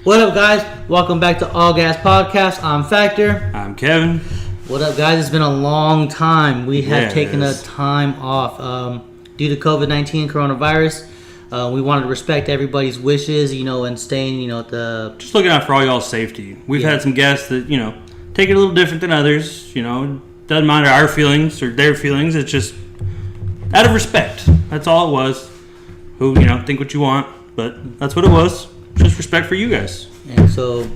What up, guys? Welcome back to All Gas Podcast. I'm Factor. I'm Kevin. What up, guys? It's been a long time. We have taken a time off due to COVID-19 coronavirus. We wanted to respect everybody's wishes, and staying, at the... Just looking out for all y'all's safety. We've had some guests that, take it a little different than others. Doesn't matter our feelings or their feelings. It's just out of respect. That's all it was. Think what you want, but that's what it was. Just respect for you guys. And so,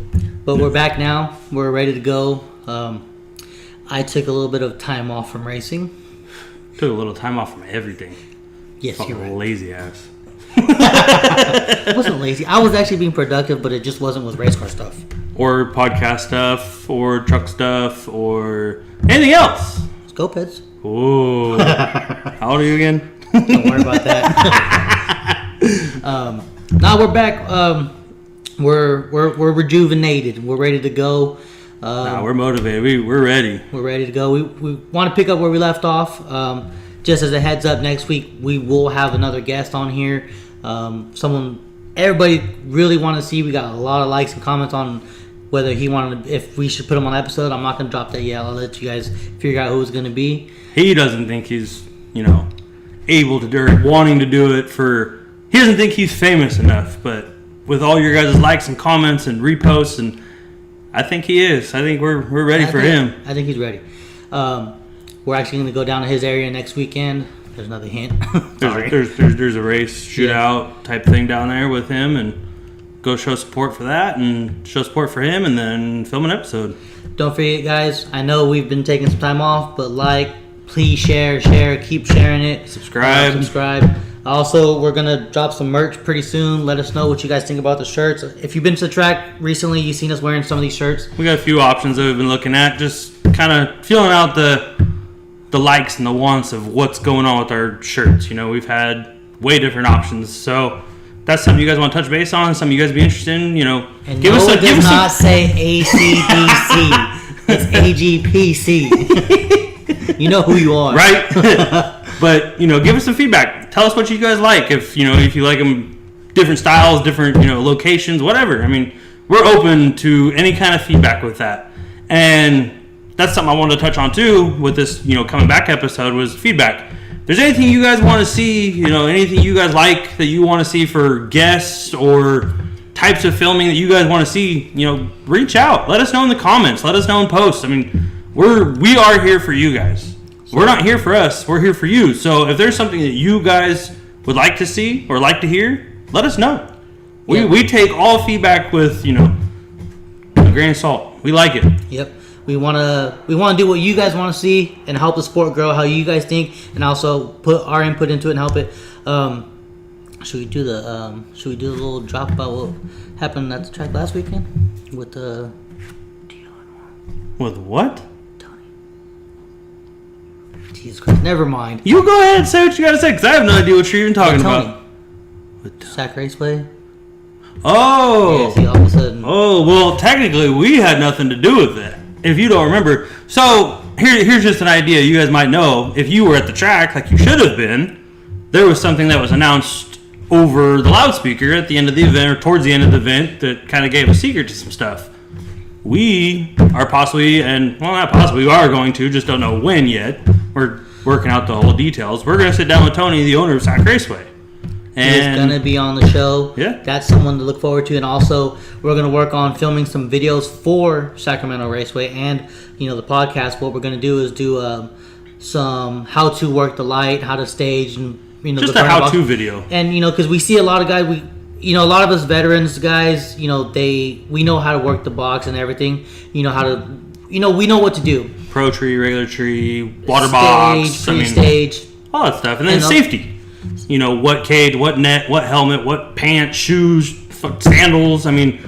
but we're back now. We're ready to go. I took a little bit of time off from racing. Took a little time off from everything. Yes, Fucking you're right. Lazy ass. I wasn't lazy. I was actually being productive, but it just wasn't with race car stuff. Or podcast stuff, or truck stuff, or anything else. Let's go, Peds. Ooh. How old are you again? Don't worry about that. Now we're back. We're rejuvenated. We're ready to go. We're motivated. We're ready. We're ready to go. We want to pick up where we left off. Just as a heads up, next week we will have another guest on here. Someone everybody really wanted to see. We got a lot of likes and comments on whether if we should put him on the episode. I'm not going to drop that yet. I'll let you guys figure out who it's going to be. He doesn't think he's, able to do it, wanting to do it he doesn't think he's famous enough, but with all your guys' likes and comments and reposts, and I think he is. I think we're ready for him. I think he's ready. We're actually going to go down to his area next weekend. There's another hint. there's a race shootout type thing down there with him, and go show support for that, and show support for him, and then film an episode. Don't forget, guys. I know we've been taking some time off, but please share, keep sharing it. Subscribe. Also, we're going to drop some merch pretty soon. Let us know what you guys think about the shirts. If you've been to the track recently, you've seen us wearing some of these shirts. We got a few options that we've been looking at, just kind of feeling out the likes and the wants of what's going on with our shirts. We've had way different options. So that's something you guys want to touch base on, something you guys be interested in, And it does not say ACDC. It's AGPC. You know who you are. Right? But, give us some feedback. Tell us what you guys like. If you like them different styles, different, locations, whatever. I mean, we're open to any kind of feedback with that. And that's something I wanted to touch on, too, with this, coming back episode was feedback. If there's anything you guys want to see, anything you guys like that you want to see for guests or types of filming that you guys want to see, reach out. Let us know in the comments. Let us know in posts. I mean, we are here for you guys. We're not here for us. We're here for you. So if there's something that you guys would like to see or like to hear, let us know. We take all feedback with, a grain of salt. We like it. Yep. We want to do what you guys want to see and help the sport grow how you guys think, and also put our input into it and help it. Should we do the little drop about what happened at the track last weekend with the With what? Jesus Christ, never mind. You go ahead and say what you got to say, because I have no idea what you're even talking about. Sack Raceway? Oh! Yeah, see, all of a sudden. Oh, well, technically, we had nothing to do with it, if you don't remember. So, here's just an idea you guys might know. If you were at the track, like you should have been, there was something that was announced over the loudspeaker at the end of the event, or towards the end of the event, that kind of gave a secret to some stuff. We are possibly, not possibly, we are going to, just don't know when yet. We're working out the whole details. We're going to sit down with Tony, the owner of Sack Raceway. He's going to be on the show. Yeah. That's someone to look forward to. And also, we're going to work on filming some videos for Sacramento Raceway and, the podcast. What we're going to do is do some how to work the light, how to stage, and, just a how-to video. And, because we see a lot of guys, a lot of us veterans guys, we know how to work the box and everything. We know what to do. Pro tree, regular tree, water stage, box, pre-stage, all that stuff. And then safety. What cage, what net, what helmet, what pants, shoes, sandals. I mean,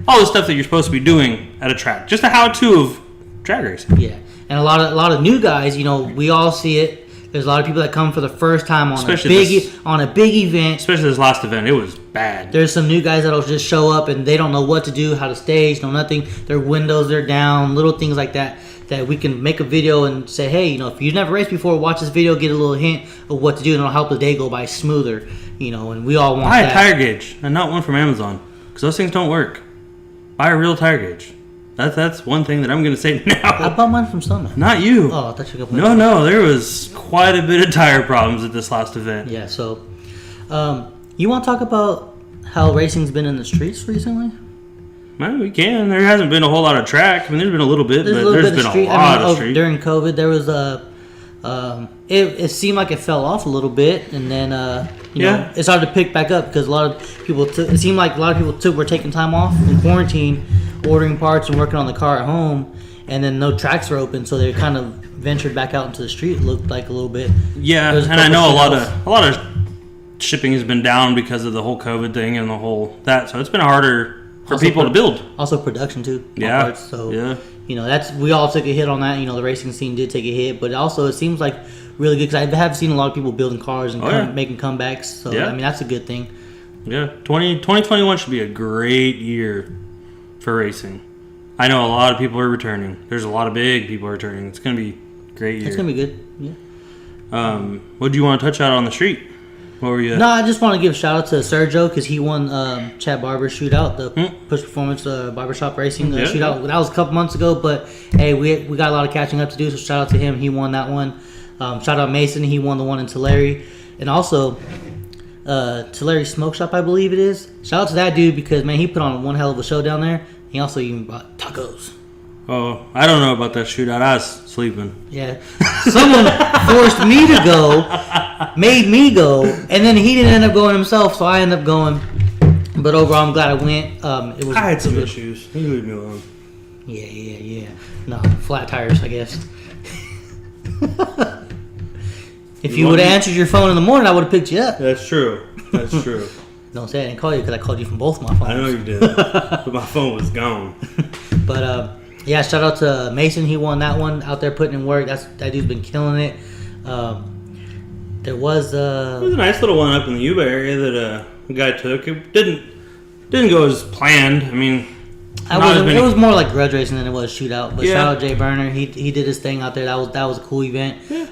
all the stuff that you're supposed to be doing at a track. Just a how-to of drag racing. Yeah. And a lot of new guys, we all see it. There's a lot of people that come for the first time on a big event. Especially this last event, it was bad. There's some new guys that'll just show up and they don't know what to do, how to stage, no nothing. Their windows are down, little things like that we can make a video and say, hey, if you've never raced before, watch this video, get a little hint of what to do, and it'll help the day go by smoother. And we all want that. Buy a tire gauge and not one from Amazon, because those things don't work. buy a real tire gauge. That's one thing that I'm going to say I now. bought mine from Summit. Not you. Oh, I thought you got No, there was quite a bit of tire problems at this last event. Yeah, so you want to talk about how racing's been in the streets recently? Well, we can. There hasn't been a whole lot of track. I mean, there's been a little bit, but there's been a lot of street. During COVID, there was it seemed like it fell off a little bit, and then you know, it started to pick back up because a lot of people it seemed like a lot of people were taking time off in quarantine, ordering parts and working on the car at home, and then no tracks were open, so they kind of ventured back out into the street. It looked like a little bit. Yeah, and I know a lot of shipping has been down because of the whole COVID thing and the whole that, so it's been harder for people to build. Also production too. Yeah. Parts, so you know, we all took a hit on that. You know, the racing scene did take a hit, but also it seems like really good because I have seen a lot of people building cars and making comebacks. So I mean, that's a good thing. Yeah, 2021 should be a great year for racing. I know a lot of people are returning. There's a lot of big people returning. It's gonna be a great year. It's gonna be good. Yeah. What do you want to touch out on the street? What were you? No, I just want to give a shout out to Sergio because he won Chad Barber's shootout, the Push Performance Barbershop Racing shootout. That was a couple months ago, but hey, we got a lot of catching up to do. So shout out to him. He won that one. Shout out Mason. He won the one in Tulare, and also Tulare Smoke Shop, I believe it is. Shout out to that dude because man, he put on one hell of a show down there. He also even bought tacos. Oh, I don't know about that shootout. I was sleeping. Yeah. Someone forced me to go, made me go, and then he didn't end up going himself, so I ended up going. But overall, I'm glad I went. It was. I had some issues. You leave me alone. Yeah. No, flat tires, I guess. If you would have answered your phone in the morning, I would have picked you up. That's true. Don't say I didn't call you because I called you from both my phones. I know you did, but my phone was gone. But yeah, shout out to Mason. He won that one out there putting in work. That dude's been killing it. There was a nice little one up in the Yuba area that a guy took. It didn't go as planned. I mean, it was more like grudge racing than it was shootout. But yeah. Shout out Jay Burner. He did his thing out there. That was a cool event. Yeah.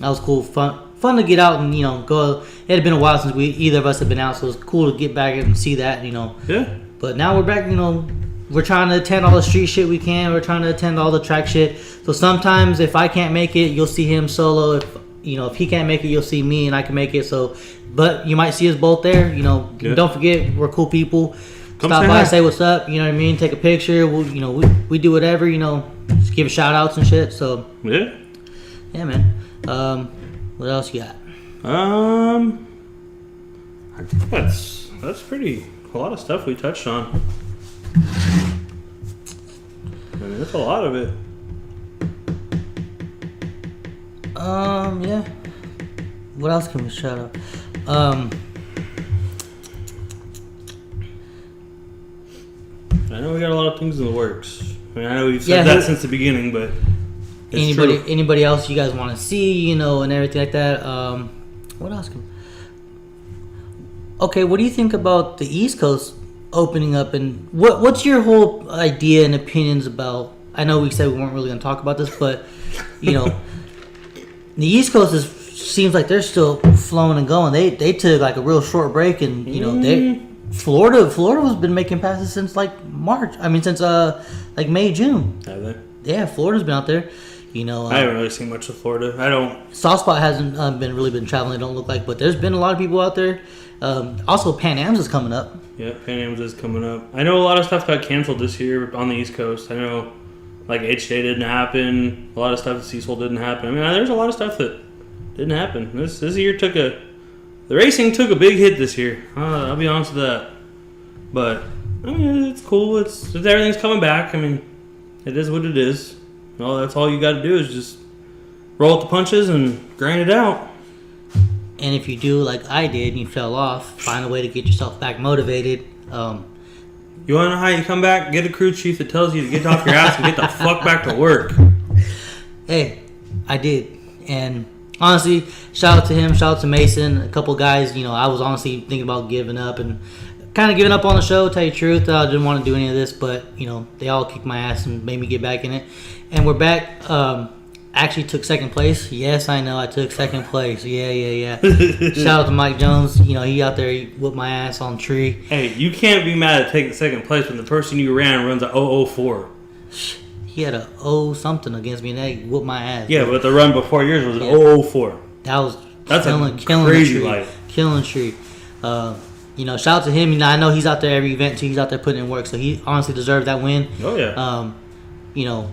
That was cool, fun to get out and go. It had been a while since either of us had been out, so it was cool to get back and see that. Yeah. But now we're back. We're trying to attend all the street shit we can. We're trying to attend all the track shit. So sometimes if I can't make it, you'll see him solo. If he can't make it, you'll see me and I can make it. So, but you might see us both there. Don't forget we're cool people. Stop by, say what's up. You know what I mean? Take a picture. We do whatever. Just give shout outs and shit. So yeah, man. What else you got? I think that's pretty a lot of stuff we touched on. I mean, that's a lot of it. Yeah. What else can we shout out? I know we got a lot of things in the works. I mean, I know we've said that since the beginning, but anybody else you guys want to see, and everything like that. What else? Okay, what do you think about the East Coast opening up, and what's your whole idea and opinions about? I know we said we weren't really going to talk about this, but the East Coast seems like they're still flowing and going. They took like a real short break, and Florida has been making passes since like March. I mean, since like May, June. Have they? Yeah, Florida's been out there. I haven't really seen much of Florida. I don't. Soft Spot hasn't been traveling. It don't look like, but there's been a lot of people out there. Also, Pan Am's is coming up. Yeah, Pan Am's is coming up. I know a lot of stuff got canceled this year on the East Coast. I know, like HJ didn't happen. A lot of stuff at Cecil didn't happen. I mean, there's a lot of stuff that didn't happen. This year the racing took a big hit this year. I'll be honest with that. But I mean, it's cool. It's everything's coming back. I mean, it is what it is. Well, that's all you got to do is just roll with the punches and grind it out. And if you do like I did and you fell off, find a way to get yourself back motivated. You want to know how you come back? Get a crew chief that tells you to get off your ass and get the fuck back to work. Hey, I did. And honestly, shout out to him, shout out to Mason, a couple guys. I was honestly thinking about giving up and kind of giving up on the show, tell you the truth. I didn't want to do any of this, but, they all kicked my ass and made me get back in it. And we're back. actually took second place. Yes, I know I took second place. Yeah. Shout out to Mike Jones. You know, he out there, he whooped my ass on tree. Hey, you can't be mad at taking second place when the person you ran runs a 004. He had a something against me, and they whooped my ass. Yeah, but the run before yours was an 004. That's killing crazy the tree. Life. Killing the tree. You know, shout out to him. You know, I know he's out there every event too. He's out there putting in work, so he honestly deserved that win. Oh yeah. You know,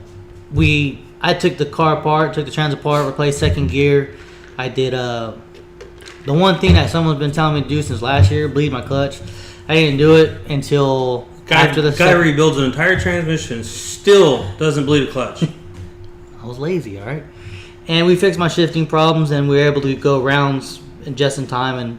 I took the car apart, took the trans apart, replaced second gear. I did the one thing that someone's been telling me to do since last year, bleed my clutch. I didn't do it until after the guy rebuilds an entire transmission, still doesn't bleed a clutch. I was lazy, all right. And we fixed my shifting problems, and we were able to go rounds just in time and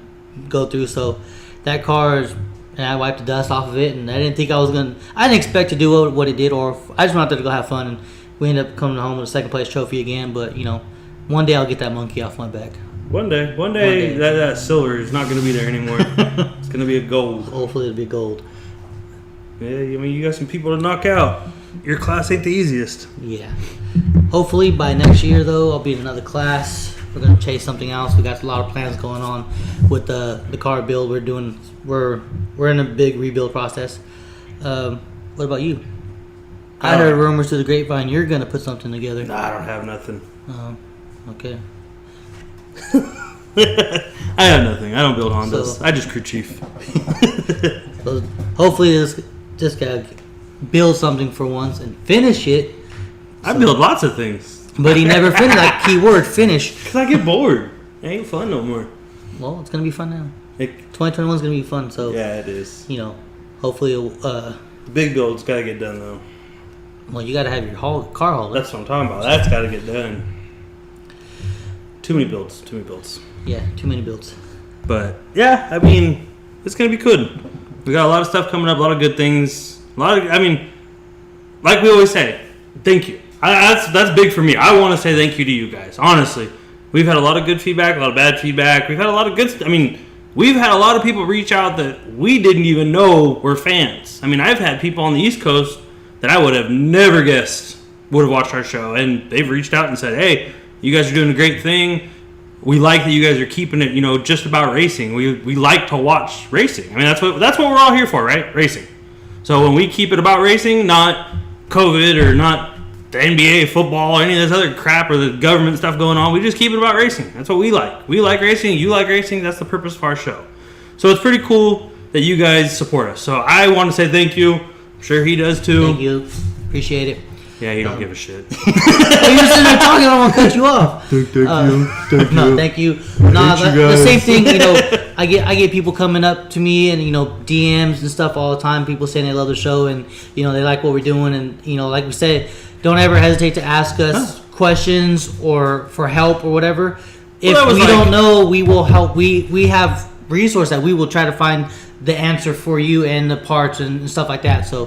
go through. So that car is, and I wiped the dust off of it, and I didn't think I didn't expect to do what it did, or I just wanted to go have fun, and we ended up coming home with a second place trophy again. But you know, one day I'll get that monkey off my back. One day. That silver is not going to be there anymore. It's going to be a gold. Hopefully it'll be gold. Yeah, I mean, you got some people to knock out. Your class ain't the easiest. Yeah. Hopefully by next year, though, I'll be in another class. We're gonna chase something else. We got a lot of plans going on with the car build. We're in a big rebuild process. What about you? I heard rumors to the grapevine you're gonna put something together. Nah, I don't have nothing. Okay. I have nothing. I don't build Hondas. So- I just crew chief. So hopefully this guy build something for once and finish it. I build lots of things. But he never finished. Like keyword finish. Because I get bored. It ain't fun no more. Well, it's gonna be fun now. 2021 2021 is gonna be fun. So Yeah, it is. you know, hopefully, The big build's got to get done, though. well, you gotta have your car hauler. That's what I'm talking about. That's got to get done. Too many builds. Yeah, too many builds. But, yeah, I mean, it's going to be good. We got a lot of stuff coming up, a lot of good things. Like we always say, thank you. That's big for me. I want to say thank you to you guys, honestly. We've had a lot of good feedback, a lot of bad feedback. We've had a lot of good we've had a lot of people reach out that we didn't even know were fans. I mean, I've had people on the East Coast that I would have never guessed would have watched our show, and they've reached out and said, hey, you guys are doing a great thing. We like that you guys are keeping it, just about racing. We like to watch racing. I mean, that's what we're all here for, right? Racing. So when we keep it about racing, not COVID or not the NBA, football, or any of this other crap or the government stuff going on, we just keep it about racing. That's what we like. We like racing. You like racing. That's the purpose of our show. So it's pretty cool that you guys support us. So I want to say thank you. I'm sure he does too. Thank you. Appreciate it. Yeah, you don't give a shit. Well, you're sitting there talking, I don't want to cut you off. Thank you. No, thank you. No, the same thing, I get people coming up to me and, DMs and stuff all the time. People saying they love the show and, they like what we're doing. And, like we said, don't ever hesitate to ask us questions or for help or whatever. If we don't know, we will help. We have resources that we will try to find the answer for you and the parts and stuff like that. So,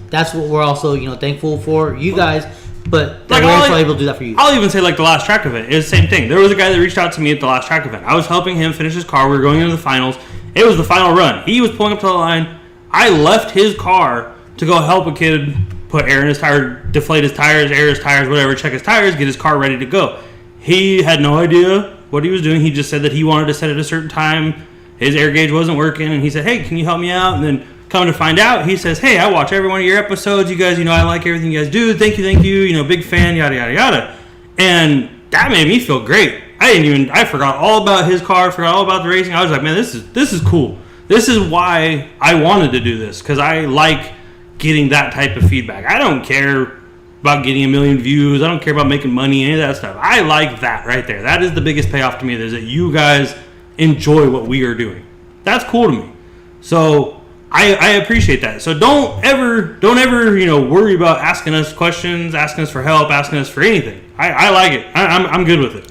that's what we're also, thankful for you guys. But we're also able to do that for you. I'll even say, the last track event. It was the same thing. There was a guy that reached out to me at the last track event. I was helping him finish his car. We were going into the finals. It was the final run. He was pulling up to the line. I left his car to go help a kid put air in his tire, deflate his tires, air his tires, whatever, check his tires, get his car ready to go. He had no idea what he was doing. He just said that he wanted to set at a certain time. His air gauge wasn't working, and he said, hey, can you help me out? And then coming to find out, he says, hey, I watch every one of your episodes. You guys, I like everything you guys do. Thank you. Big fan, yada, yada, yada. And that made me feel great. I forgot all about his car, forgot all about the racing. I was like, man, this is cool. This is why I wanted to do this, because I like getting that type of feedback. I don't care about getting 1 million views. I don't care about making money, any of that stuff. I like that right there. That is the biggest payoff to me, is that you guys enjoy what we are doing. That's cool to me. So I appreciate that. So don't ever worry about asking us questions, asking us for help, asking us for anything. I like it. I'm good with it.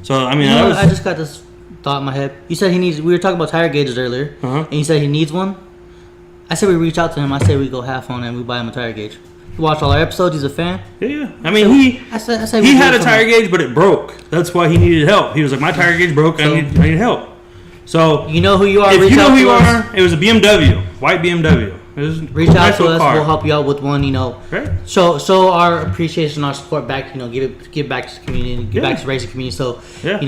So I just got this thought in my head. You said we were talking about tire gauges earlier, and you said he needs one. I said we reach out to him. I said we go half on and we buy him a tire gauge. He watched all our episodes. He's a fan. Yeah. He had a tire gauge, but it broke. That's why he needed help. He was like, my tire gauge broke. I need help. So you know who you are. If you know who you are, it was a BMW, white BMW. It was Reach out nice to little us. car. We'll help you out with one. Right. Show our appreciation, our support back. Give back to the community, give back to the racing community. So,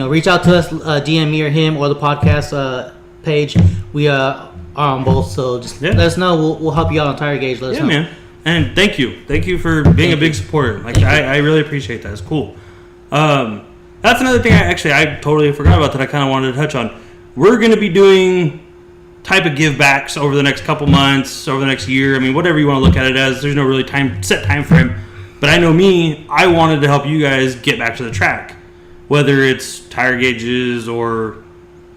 reach out to us, DM me or him or the podcast page. We are on both. So just let us know. We'll help you out on Tire Gauge. Let us know. Man. And thank you for being a big supporter. Like I really appreciate that. It's cool. That's another thing I totally forgot about that I kind of wanted to touch on. We're going to be doing type of give backs over the next couple months, over the next year. I mean, whatever you want to look at it as. There's no really set time frame. But I know I wanted to help you guys get back to the track. Whether it's tire gauges or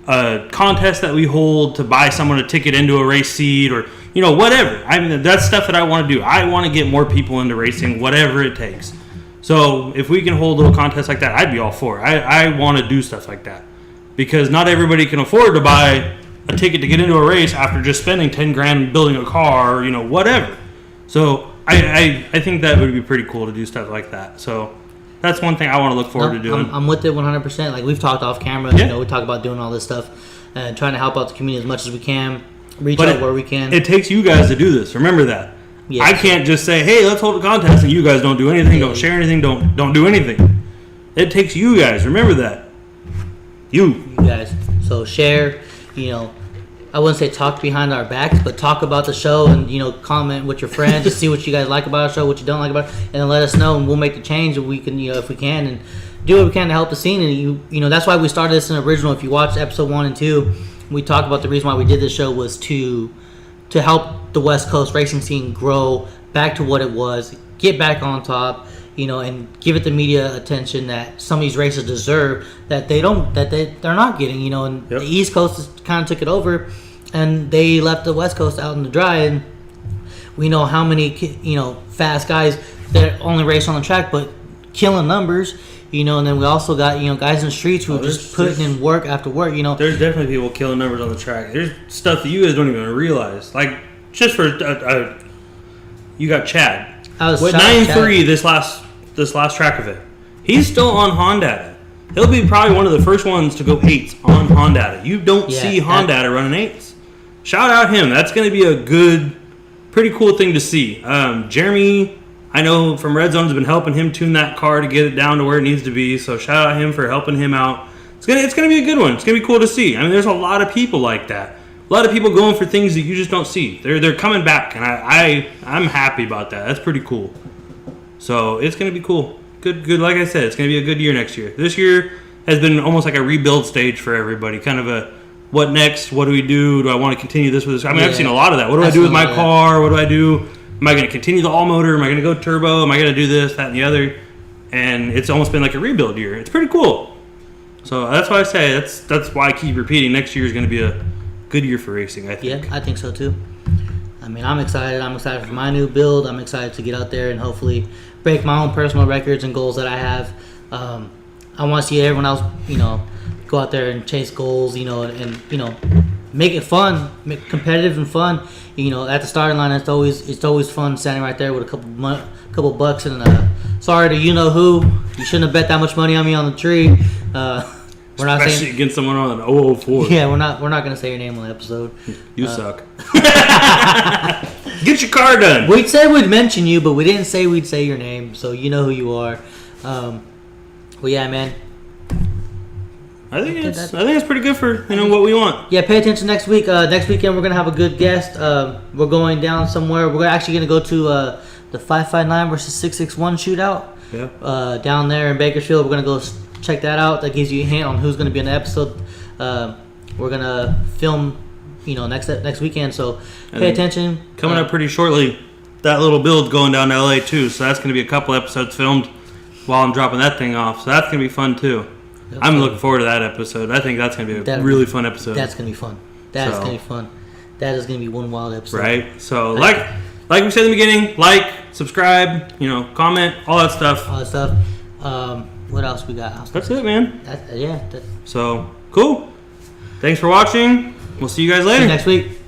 a contest that we hold to buy someone a ticket into a race seat or, whatever. I mean, that's stuff that I want to do. I want to get more people into racing, whatever it takes. So if we can hold little contests like that, I'd be all for it. I want to do stuff like that. Because not everybody can afford to buy a ticket to get into a race after just spending $10,000 building a car or, whatever. So I think that would be pretty cool to do stuff like that. So that's one thing I want to look forward to doing. I'm with it 100%. Like we've talked off camera, we talk about doing all this stuff and trying to help out the community as much as we can. Reach out where we can. It takes you guys to do this. Remember that. Yes. I can't just say, "Hey, let's hold a contest," and you guys don't do anything, don't share anything, don't do anything. It takes you guys. Remember that. You guys. So share. I wouldn't say talk behind our backs, but talk about the show and comment with your friends to see what you guys like about our show, what you don't like about it, and then let us know, and we'll make the change if we can, if we can, and do what we can to help the scene. And that's why we started this in original. If you watch episode 1 and 2, we talked about the reason why we did this show was to help the West Coast racing scene grow back to what it was, get back on top, and give it the media attention that some of these races deserve that they're not getting, and the East Coast kind of took it over and they left the West Coast out in the dry, and we know how many, fast guys that only race on the track but killing numbers, and then we also got, guys in the streets who are just putting in work after work, There's definitely people killing numbers on the track. There's stuff that you guys don't even realize. Like, just for, you got Chad. With 9.3 this last track event. He's still on Honda. He'll be probably one of the first ones to go 8s on Honda. You don't see Honda running 8s. Shout out him. That's going to be a good, pretty cool thing to see. Jeremy, I know from Red Zone, has been helping him tune that car to get it down to where it needs to be. So shout out him for helping him out. It's gonna be a good one. It's gonna be cool to see. I mean, there's a lot of people like that. A lot of people going for things that you just don't see. They're coming back, and I'm happy about that. That's pretty cool. So it's gonna be cool. Good. Like I said, it's gonna be a good year next year. This year has been almost like a rebuild stage for everybody. Kind of a what next? What do we do? Do I want to continue this with this? I mean, I've seen a lot of that. What do I do with my car? What do I do? Am I going to continue the all motor? Am I going to go turbo? Am I going to do this, that, and the other? And it's almost been like a rebuild year. It's pretty cool. So that's why I say that's why I keep repeating. Next year is going to be a good year for racing, I think. Yeah, I think so too. I mean, I'm excited. I'm excited for my new build. I'm excited to get out there and hopefully break my own personal records and goals that I have. I want to see everyone else, go out there and chase goals, and make it fun, make it competitive and fun. At the starting line, it's always fun standing right there with a couple bucks and sorry to who. You shouldn't have bet that much money on me on the tree. We're not especially saying, against someone on an 004. Yeah, we're not gonna say your name on the episode. You suck. Get your car done. We'd say we'd mention you, but we didn't say we'd say your name, so you know who you are. Well, yeah, man. I think it's pretty good for what we want. Yeah, pay attention next week. Next weekend we're gonna have a good guest. We're going down somewhere. We're actually gonna go to the 559 versus 661 shootout. Yeah. Down there in Bakersfield, we're gonna go check that out. That gives you a hint on who's gonna be in the episode. We're gonna film, next weekend. So pay attention. Coming up pretty shortly, that little build going down to LA too. So that's gonna be a couple episodes filmed while I'm dropping that thing off. So that's gonna be fun too. I'm looking forward to that episode. I think that's going to be a really fun episode. That's going to be fun. That's going to be fun. That is going to be one wild episode. Right? So, like we said in the beginning, subscribe, comment, all that stuff. What else we got? That's it, man. Yeah. So, cool. Thanks for watching. We'll see you guys later. See you next week.